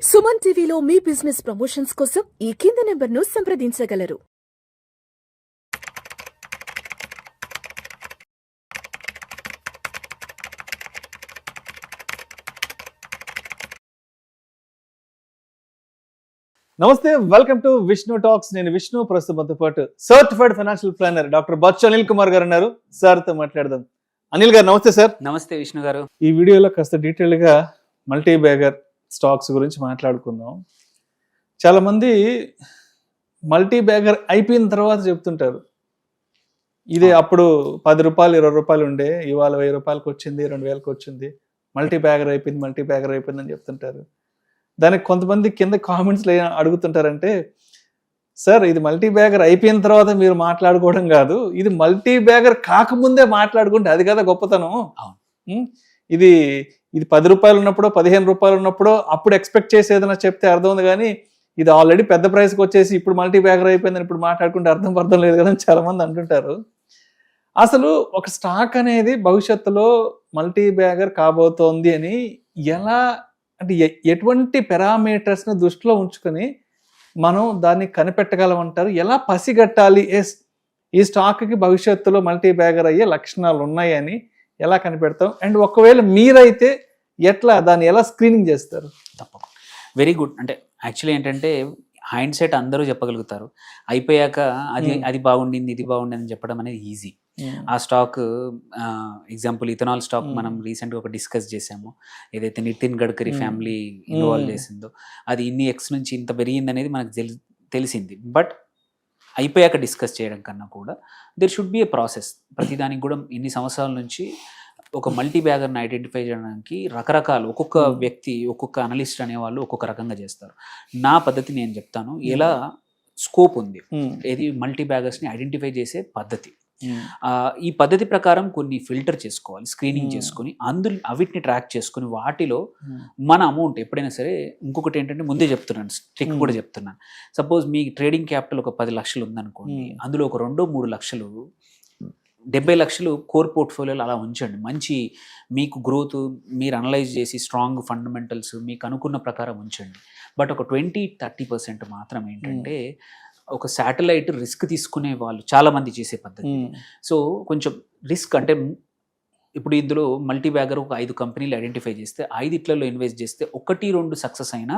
సుమన్ టీవీలో మీ business promotions కోసం ఈ కింది నెంబర్ను సంప్రదించగలరు. నమస్తే, వెల్కమ్ టు విష్ణు టాక్స్. నేను విష్ణు. ప్రస్తుతంతో పాటు certified financial planner doctor Bachchu Anil Kumar గారు ఉన్నారు. సార్తో మాట్లాడదాం. అనిల్ గారు నమస్తే సార్. నమస్తే విష్ణు గారు. ఈ వీడియోలో కాస్త డీటెయిల్ గా మల్టీ బ్యాగర్ స్టాక్స్ గురించి మాట్లాడుకుందాం. చాలా మంది మల్టీ బ్యాగర్ అయిపోయిన తర్వాత చెప్తుంటారు, ఇది అప్పుడు 10 రూపాయలు 20 రూపాయలు ఉండే, ఇవాళ 1000 రూపాయలకి వచ్చింది, 2000కి వచ్చింది, మల్టీ బ్యాగర్ అయిపోయింది అని చెప్తుంటారు. దానికి కొంతమంది కింద కామెంట్స్లో అడుగుతుంటారంటే, సార్ ఇది మల్టీ బ్యాగర్ అయిపోయిన తర్వాత మీరు మాట్లాడుకోవడం కాదు, ఇది మల్టీ బ్యాగర్ కాకముందే మాట్లాడుకుంటే అది కదా గొప్పతనం. ఇది 10 రూపాయలు ఉన్నప్పుడు 15 రూపాయలు ఉన్నప్పుడు అప్పుడు ఎక్స్పెక్ట్ చేసేదన్నా చెప్తే అర్థం ఉంది, కానీ ఇది ఆల్రెడీ పెద్ద ప్రైస్కి వచ్చేసి ఇప్పుడు మల్టీ బ్యాగర్ అయిపోయిందని ఇప్పుడు మాట్లాడుకుంటే అర్థం లేదు కదా అని చాలా మంది అంటుంటారు. అసలు ఒక స్టాక్ అనేది భవిష్యత్తులో మల్టీ బ్యాగర్ కాబోతోంది అని ఎలా, అంటే ఎటువంటి పారామీటర్స్ని దృష్టిలో ఉంచుకొని మనం దాన్ని కనిపెట్టగలమంటారు? ఎలా పసిగట్టాలి ఈ స్టాక్కి భవిష్యత్తులో మల్టీ బ్యాగర్ అయ్యే లక్షణాలు ఉన్నాయని ఎలా కనిపెడతాం? అండ్ ఒకవేళ మీరైతే దాన్ని ఎలా స్క్రీనింగ్ చేస్తారు? తప్పకుండా, వెరీ గుడ్. అంటే యాక్చువల్లీ ఏంటంటే హైండ్ సెట్ అందరూ చెప్పగలుగుతారు, అయిపోయాక అది బాగుండింది ఇది బాగుండింది అని చెప్పడం అనేది ఈజీ. ఆ స్టాక్ ఎగ్జాంపుల్ ఇథనాల్ స్టాక్ మనం రీసెంట్గా ఒక డిస్కస్ చేసాము, ఏదైతే నితిన్ గడ్కరీ ఫ్యామిలీ ఇన్వాల్వ్ చేసిందో అది ఇన్ని ఎక్స్ నుంచి ఇంత పెరిగింది అనేది మనకు తెలిసింది. బట్ అయిపోయాక డిస్కస్ చేయడం కన్నా కూడా there should be a process. ప్రతిదానికి కూడా ఇన్ని సంవత్సరాల నుంచి ఒక మల్టీ బ్యాగర్ని ఐడెంటిఫై చేయడానికి రకరకాలు, ఒక్కొక్క వ్యక్తి ఒక్కొక్క అనలిస్ట్ అనేవాళ్ళు ఒక్కొక్క రకంగా చేస్తారు. నా పద్ధతి నేను చెప్తాను, ఎలా స్కోప్ ఉంది ఏది మల్టీ బ్యాగర్స్ని ఐడెంటిఫై చేసే పద్ధతి. ఈ పద్ధతి ప్రకారం కొన్ని ఫిల్టర్ చేసుకోవాలి, స్క్రీనింగ్ చేసుకొని అవిటిని ట్రాక్ చేసుకొని వాటిలో మన అమౌంట్ ఎప్పుడైనా సరే. ఇంకొకటి ఏంటంటే ముందే చెప్తున్నాను, ట్రిక్ కూడా చెప్తున్నాను. సపోజ్ మీ ట్రేడింగ్ క్యాపిటల్ ఒక 10 లక్షలు ఉందనుకోండి, అందులో ఒక 2-3 లక్షలు 70 లక్షలు కోర్ పోర్ట్ఫోలియోలో అలా ఉంచండి. మంచి మీకు గ్రోత్ మీరు అనలైజ్ చేసి స్ట్రాంగ్ ఫండమెంటల్స్ మీకు అనుకున్న ప్రకారం ఉంచండి. బట్ ఒక 20-30% మాత్రం ఏంటంటే ఒక శాటిలైట్ రిస్క్ తీసుకునే వాళ్ళు చాలామంది చేసే పద్ధతి. సో కొంచెం రిస్క్ అంటే ఇప్పుడు ఇందులో మల్టీ బ్యాగర్ ఒక 5 కంపెనీలు ఐడెంటిఫై చేస్తే 5 ఇన్వెస్ట్ చేస్తే 1-2 సక్సెస్ అయినా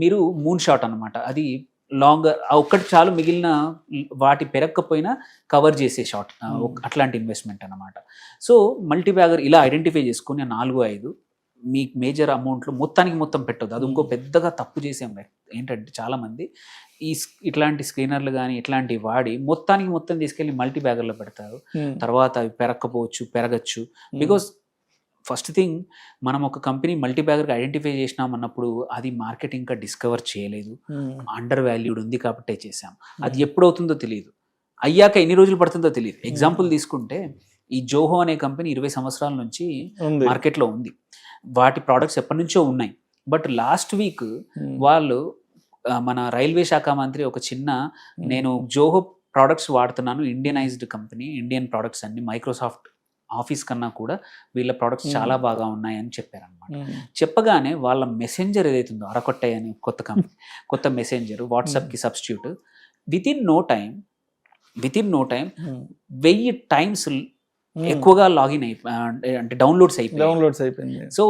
మీరు మూన్ షాట్ అనమాట. అది లాంగర్ ఒక్కటి చాలు, మిగిలిన వాటి పెరగకపోయినా కవర్ చేసే షార్ట్ అట్లాంటి ఇన్వెస్ట్మెంట్ అనమాట. సో మల్టీ బ్యాగర్ ఇలా ఐడెంటిఫై చేసుకుని 4-5 మీకు మేజర్ అమౌంట్లో మొత్తం పెట్టొద్దు. అది ఇంకో పెద్దగా తప్పు చేసాం ఏంటంటే చాలామంది ఇట్లాంటి స్క్రీనర్లు కానీ ఇట్లాంటివి వాడి మొత్తం తీసుకెళ్ళి మల్టీ బ్యాగర్లో పెడతారు. తర్వాత అవి పెరగచ్చు. బికాస్ ఫస్ట్ థింగ్, మనం ఒక కంపెనీ మల్టీ బ్యాగర్కి ఐడెంటిఫై చేసినామన్నప్పుడు అది మార్కెట్ ఇంకా డిస్కవర్ చేయలేదు, అండర్ వాల్యూడ్ ఉంది కాబట్టే చేసాం. అది ఎప్పుడవుతుందో తెలియదు, అయ్యాక ఎన్ని రోజులు పడుతుందో తెలియదు. ఎగ్జాంపుల్ తీసుకుంటే ఈ జోహో అనే కంపెనీ 20 సంవత్సరాల నుంచి మార్కెట్లో ఉంది. వాటి ప్రోడక్ట్స్ ఎప్పటి నుంచో ఉన్నాయి. బట్ లాస్ట్ వీక్ వాళ్ళు మన రైల్వే శాఖ మంత్రి ఒక చిన్న, నేను జోహో ప్రోడక్ట్స్ వాడుతున్నాను, ఇండియనైజ్డ్ కంపెనీ, ఇండియన్ ప్రోడక్ట్స్ అన్ని మైక్రోసాఫ్ట్ ఆఫీస్ కన్నా కూడా వీళ్ళ ప్రోడక్ట్స్ చాలా బాగా ఉన్నాయని చెప్పారనమాట. చెప్పగానే వాళ్ళ మెసెంజర్ ఏదైతుందో అరకొట్టాయి అని కొత్త మెసెంజర్, వాట్సాప్కి substitute, with in no time 1000 times ఎక్కువగా లాగిన్ అంటే డౌన్లోడ్స్ అయిపోయింది. సో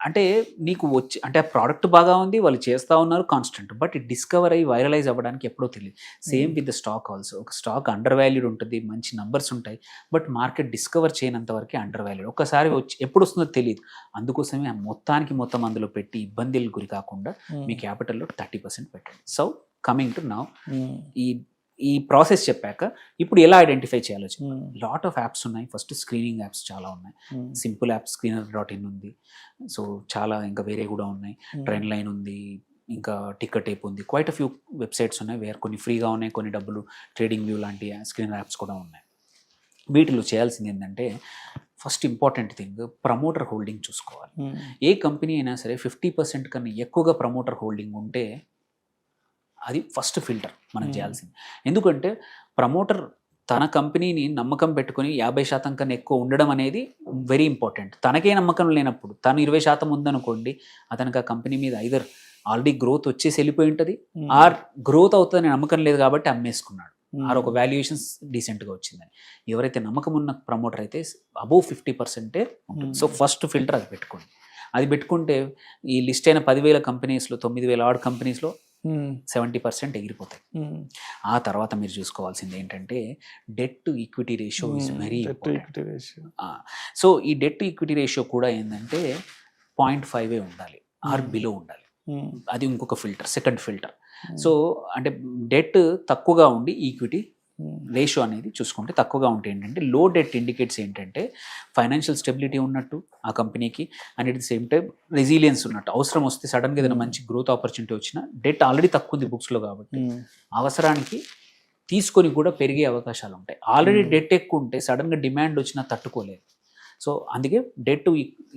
అంటే నీకు అంటే ఆ ప్రోడక్ట్ బాగా ఉంది, వాళ్ళు చేస్తూ ఉన్నారు కాన్స్టెంట్, బట్ డిస్కవర్ అయ్యి వైరలైజ్ అవ్వడానికి ఎప్పుడో తెలియదు. Same with the stock also. ఒక స్టాక్ అండర్ వాల్యూడ్ ఉంటుంది, మంచి నంబర్స్ ఉంటాయి, బట్ మార్కెట్ డిస్కవర్ చేయనంత వరకే అండర్ వాల్యూడ్. ఒక్కసారి ఎప్పుడు వస్తుందో తెలియదు. అందుకోసమే మొత్తం అందులో పెట్టి ఇబ్బందులు గురి కాకుండా మీ క్యాపిటల్లో 30% పెట్టండి. సో కమింగ్ టు నౌ, ఈ ప్రాసెస్ చెప్పాక ఇప్పుడు ఎలా ఐడెంటిఫై చేయాలో చెప్పాను. లాట్ ఆఫ్ యాప్స్ ఉన్నాయి. ఫస్ట్ స్క్రీనింగ్ యాప్స్ చాలా ఉన్నాయి. సింపుల్ యాప్ Screener.in ఉంది. సో చాలా ఇంకా వేరే కూడా ఉన్నాయి. ట్రెండ్ లైన్ ఉంది, ఇంకా టికెట్ టేప్ ఉంది. క్వైట్ ఫ్యూ వెబ్సైట్స్ ఉన్నాయి, వేరే కొన్ని ఫ్రీగా ఉన్నాయి, కొన్ని డబ్బులు. ట్రేడింగ్ వ్యూ లాంటి స్క్రీనర్ యాప్స్ కూడా ఉన్నాయి. వీటిలో చేయాల్సింది ఏంటంటే, first important thing, promoter holding చూసుకోవాలి. ఏ కంపెనీ అయినా సరే 50% కన్నా ఎక్కువగా ప్రమోటర్ హోల్డింగ్ ఉంటే అది ఫస్ట్ ఫిల్టర్ మనం చేయాల్సింది. ఎందుకంటే ప్రమోటర్ తన కంపెనీని నమ్మకం పెట్టుకుని 50% కన్నా ఎక్కువ ఉండడం అనేది వెరీ ఇంపార్టెంట్. తనకే నమ్మకం లేనప్పుడు, తను 20% ఉందనుకోండి, అతనికి ఆ కంపెనీ మీద ఐదర్ ఆల్రెడీ గ్రోత్ వచ్చేసి వెళ్ళిపోయి ఉంటుంది, ఆర్ గ్రోత్ అవుతుందని నమ్మకం లేదు కాబట్టి అమ్మేసుకున్నాడు, ఆర్ ఒక వాల్యుయేషన్స్ డీసెంట్గా వచ్చిందని. ఎవరైతే నమ్మకం ఉన్న ప్రమోటర్ అయితే అబోవ్ 50% ఉంటుంది. సో ఫస్ట్ ఫిల్టర్ అది పెట్టుకోండి. అది పెట్టుకుంటే ఈ లిస్ట్ అయిన 10,000 కంపెనీస్లో 9,000 ఆడ్ కంపెనీస్లో 70% ఎగిరిపోతాయి. ఆ తర్వాత మీరు చూసుకోవాల్సింది ఏంటంటే debt to equity ratio is very important. So ఈ డెట్ టు ఈక్విటీ రేషియో కూడా ఏంటంటే 0.5 ఉండాలి ఆర్ బిలో ఉండాలి. అది ఇంకొక ఫిల్టర్, సెకండ్ ఫిల్టర్. సో అంటే డెట్ తక్కువగా ఉండి ఈక్విటీ రేషియో అనేది చూసుకుంటే తక్కువగా ఉంటే ఏంటంటే లో డెట్ ఇండికేట్స్ ఏంటంటే ఫైనాన్షియల్ స్టెబిలిటీ ఉన్నట్టు ఆ కంపెనీకి, and at the same time resilience ఉన్నట్టు. అవసరం వస్తే సడన్గా ఏదైనా మంచి గ్రోత్ ఆపర్చునిటీ వచ్చినా డెట్ ఆల్రెడీ తక్కువ ఉంది బుక్స్లో కాబట్టి అవసరానికి తీసుకొని కూడా పెరిగే అవకాశాలు ఉంటాయి. ఆల్రెడీ డెట్ ఎక్కువ ఉంటే సడన్గా డిమాండ్ వచ్చినా తట్టుకోలేదు. సో అందుకే డెట్ టు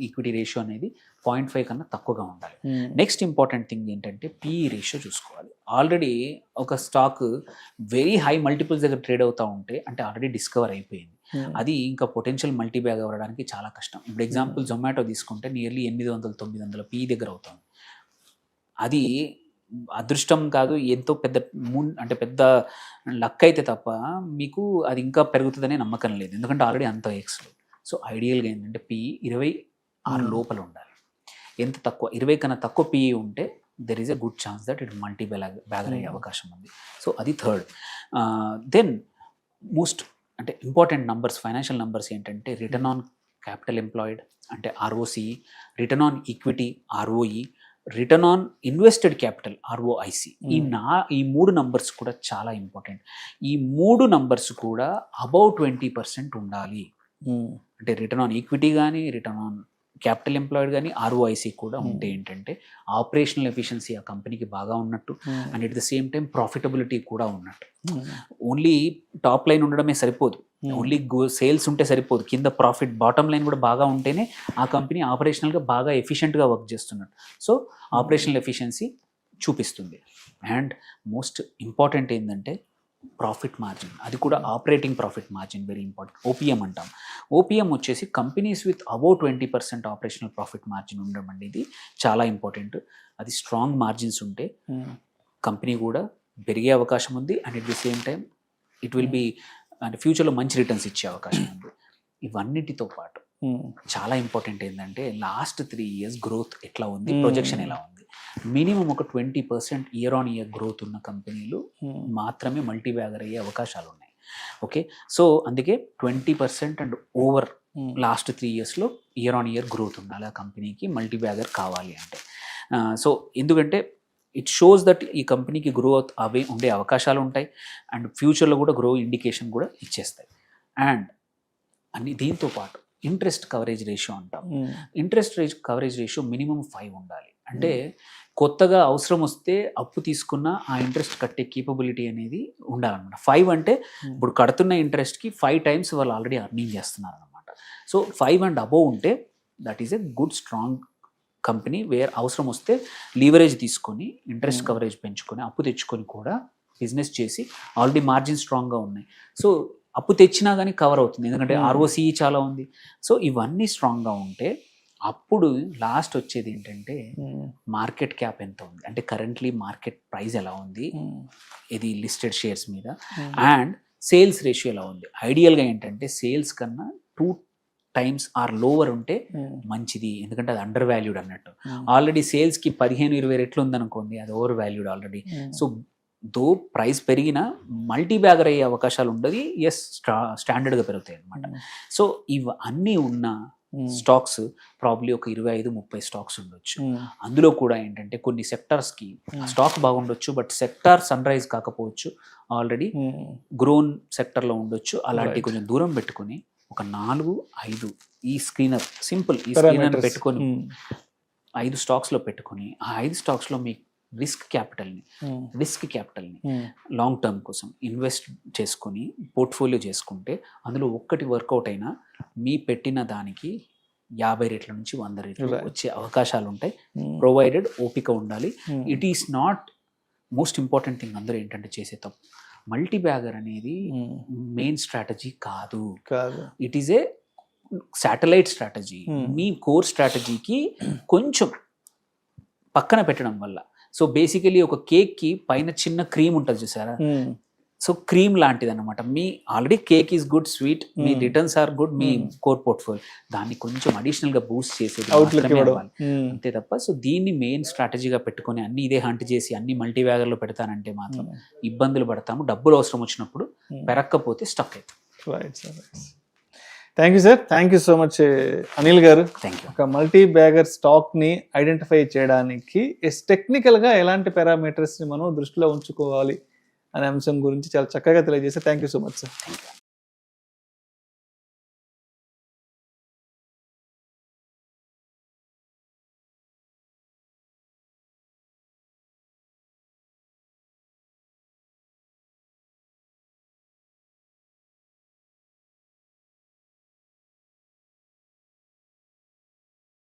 ఈక్విటీ రేషియో అనేది 0.5 కన్నా తక్కువగా ఉండాలి. నెక్స్ట్ ఇంపార్టెంట్ థింగ్ ఏంటంటే పిఈ రేషియో చూసుకోవాలి. ఆల్రెడీ ఒక స్టాక్ వెరీ హై మల్టిపుల్స్ దగ్గర ట్రేడ్ అవుతూ ఉంటే అంటే ఆల్రెడీ డిస్కవర్ అయిపోయింది, అది ఇంకా పొటెన్షియల్ మల్టీ బ్యాగ్ అవ్వడానికి చాలా కష్టం. ఇప్పుడు ఎగ్జాంపుల్ జొమాటో తీసుకుంటే నియర్లీ 800-900 పిఈ దగ్గర అవుతుంది. అది అదృష్టం కాదు, ఎంతో పెద్ద అంటే పెద్ద లక్ అయితే తప్ప మీకు అది ఇంకా పెరుగుతుందనే నమ్మకం లేదు, ఎందుకంటే ఆల్రెడీ అంత ఎక్స్లో. సో ఐడియల్గా ఏంటంటే పిఈ 26 లోపల ఉండాలి. ఎంత తక్కువ 20 కన్నా తక్కువ పిఈ ఉంటే there is a good chance that it multi bagger అయ్యే అవకాశం ఉంది. సో అది థర్డ్. దెన్ మోస్ట్ అంటే ఇంపార్టెంట్ నంబర్స్, ఫైనాన్షియల్ నంబర్స్ ఏంటంటే రిటర్న్ ఆన్ క్యాపిటల్ ఎంప్లాయిడ్ అంటే ROCE, return on equity ROE, return on invested capital ఆర్ఓఐసి. ఈ 3 numbers కూడా చాలా ఇంపార్టెంట్. ఈ 3 నంబర్స్ కూడా అబౌవ్ 20% ఉండాలి. అంటే రిటర్న్ ఆన్ ఈక్విటీ కానీ, రిటర్న్ ఆన్ క్యాపిటల్ ఎంప్లాయిడ్ కానీ, ఆర్ఓఐసి కూడా ఉంటే ఏంటంటే ఆపరేషనల్ ఎఫిషియన్సీ ఆ కంపెనీకి బాగా ఉన్నట్టు, and at the same time profitability కూడా ఉన్నట్టు. ఓన్లీ టాప్ లైన్ ఉండడమే సరిపోదు, ఓన్లీ సేల్స్ ఉంటే సరిపోదు, కింద ప్రాఫిట్ బాటమ్ లైన్ కూడా బాగా ఉంటేనే ఆ కంపెనీ ఆపరేషనల్గా బాగా ఎఫిషియెంట్గా వర్క్ చేస్తున్నట్టు. సో ఆపరేషనల్ ఎఫిషియన్సీ చూపిస్తుంది. అండ్ మోస్ట్ ఇంపార్టెంట్ ఏంటంటే ప్రాఫిట్ మార్జిన్, అది కూడా operating profit margin very important. OPM అంటాం. ఓపీఎం వచ్చేసి companies with above 20% operational profit margin ఉండడం అనేది చాలా ఇంపార్టెంట్. అది స్ట్రాంగ్ మార్జిన్స్ ఉంటే కంపెనీ కూడా పెరిగే అవకాశం ఉంది, and at the same time it will be అంటే ఫ్యూచర్లో మంచి రిటర్న్స్ ఇచ్చే అవకాశం ఉంది. ఇవన్నిటితో పాటు చాలా ఇంపార్టెంట్ ఏంటంటే లాస్ట్ 3 years గ్రోత్ ఎట్లా ఉంది, ప్రొజెక్షన్ ఎలా ఉంది. మినిమం ఒక 20% ఇయర్ ఆన్ ఇయర్ గ్రోత్ ఉన్న కంపెనీలు మాత్రమే మల్టీ బ్యాగర్ అయ్యే అవకాశాలు ఉన్నాయి. ఓకే, సో అందుకే 20% అండ్ ఓవర్ లాస్ట్ 3 yearsలో ఇయర్ ఆన్ ఇయర్ గ్రోత్ ఉండాలి ఆ కంపెనీకి మల్టీ బ్యాగర్ కావాలి అంటే. సో ఎందుకంటే ఇట్ షోస్ దట్ ఈ కంపెనీకి గ్రోత్ అవే ఉండే అవకాశాలు ఉంటాయి, అండ్ ఫ్యూచర్లో కూడా గ్రో ఇండికేషన్ కూడా ఇచ్చేస్తాయి. అండ్ అన్ని దీంతో పాటు ఇంట్రెస్ట్ కవరేజ్ రేషియో అంటాం. ఇంట్రెస్ట్ కవరేజ్ రేషియో మినిమం 5 ఉండాలి. అంటే కొత్తగా అవసరం వస్తే అప్పు తీసుకున్న ఆ ఇంట్రెస్ట్ కట్టే కేపబిలిటీ అనేది ఉండాలన్నమాట. 5 అంటే ఇప్పుడు కడుతున్న ఇంట్రెస్ట్కి 5 times వాళ్ళు ఆల్రెడీ అర్నింగ్ చేస్తున్నారు అనమాట. సో 5 and above ఉంటే that is a good strong company wear అవసరం వస్తే లీవరేజ్ తీసుకొని ఇంట్రెస్ట్ కవరేజ్ పెంచుకొని అప్పు తెచ్చుకొని కూడా బిజినెస్ చేసి ఆల్రెడీ మార్జిన్ స్ట్రాంగ్గా ఉన్నాయి. సో అప్పు తెచ్చినా కానీ కవర్ అవుతుంది, ఎందుకంటే ఆర్ఓసిఈ చాలా ఉంది. సో ఇవన్నీ స్ట్రాంగ్గా ఉంటే అప్పుడు లాస్ట్ వచ్చేది ఏంటంటే మార్కెట్ క్యాప్ ఎంత ఉంది, అంటే కరెంట్లీ మార్కెట్ ప్రైస్ ఎలా ఉంది ఇది లిస్టెడ్ షేర్స్ మీద, అండ్ సేల్స్ రేషియో ఎలా ఉంది. ఐడియల్గా ఏంటంటే సేల్స్ కన్నా 2 times ఆర్ లోవర్ ఉంటే మంచిది, ఎందుకంటే అది అండర్ వాల్యూడ్ అన్నట్టు. ఆల్రెడీ సేల్స్కి 15-20 రెట్లు ఉందనుకోండి, అది over valued already. So though price పెరిగినా మల్టీ బ్యాగర్ అయ్యే అవకాశాలు ఉండదు, ఎస్ స్టాండర్డ్గా పెరుగుతాయి అనమాట. సో ఇవి అన్నీ ఉన్న స్టాక్స్ ప్రాబ్లీ ఒక 25-30 స్టాక్స్ ఉండొచ్చు. అందులో కూడా ఏంటంటే కొన్ని సెక్టార్స్కి స్టాక్ బాగుండొచ్చు, బట్ సెక్టార్ సన్ రైజ్ కాకపోవచ్చు, ఆల్రెడీ గ్రోన్ సెక్టర్లో ఉండొచ్చు. అలాంటి కొంచెం దూరం పెట్టుకొని ఒక 4-5 ఈ స్క్రీనర్ సింపుల్ ఈ స్క్రీనర్ పెట్టుకొని 5 స్టాక్స్లో పెట్టుకొని ఆ 5 స్టాక్స్లో మీ రిస్క్ క్యాపిటల్ని లాంగ్ టర్మ్ కోసం ఇన్వెస్ట్ చేసుకొని పోర్ట్ఫోలియో చేసుకుంటే అందులో ఒక్కటి వర్కౌట్ అయినా మీ పెట్టిన దానికి 50 రెట్ల నుంచి 100 రెట్లు వచ్చే అవకాశాలు ఉంటాయి, ప్రొవైడెడ్ ఓపిక ఉండాలి. It is not most important thing. అందరూ ఏంటంటే చేసే తప్పు, మల్టీ బ్యాగర్ అనేది మెయిన్ స్ట్రాటజీ కాదు, it is a satellite strategy. మీ కోర్ స్ట్రాటజీకి కొంచెం పక్కన పెట్టడం వల్ల సో బేసికలీ ఒక కేక్ కి పైన చిన్న క్రీమ్ ఉంటుంది చూసారా, సో క్రీమ్ లాంటిది అనమాట. మీ already cake is good sweet, మీ రిటర్న్స్ ఆర్ గుడ్, మీ కోర్ పోర్ట్ఫోలియో దాన్ని కొంచెం అడిషనల్ గా బూస్ట్ చేసేది మాత్రమే అవ్వాలి. అంతే తప్ప సో దీన్ని మెయిన్ స్ట్రాటజీగా పెట్టుకొని అన్ని ఇదే హంట్ చేసి అన్ని మల్టీ బ్యాగర్ లో పెడతానంటే మాత్రం ఇబ్బందులు పడతాము. డబ్బులు అవసరం వచ్చినప్పుడు పెరక్కపోతే స్టక్ అవుతుంది. Thank you sir, thank you so much Anil garu. Thank you. ఒక మల్టీ బ్యాగర్ స్టాక్ ని ఐడెంటిఫై చేయడానికి టెక్నికల్ గా ఎలాంటి పారామీటర్స్ ని మనం దృష్టిలో ఉంచుకోవాలి అనే అంశం గురించి చాలా చక్కగా తెలియజేశారు. Thank you so much sir.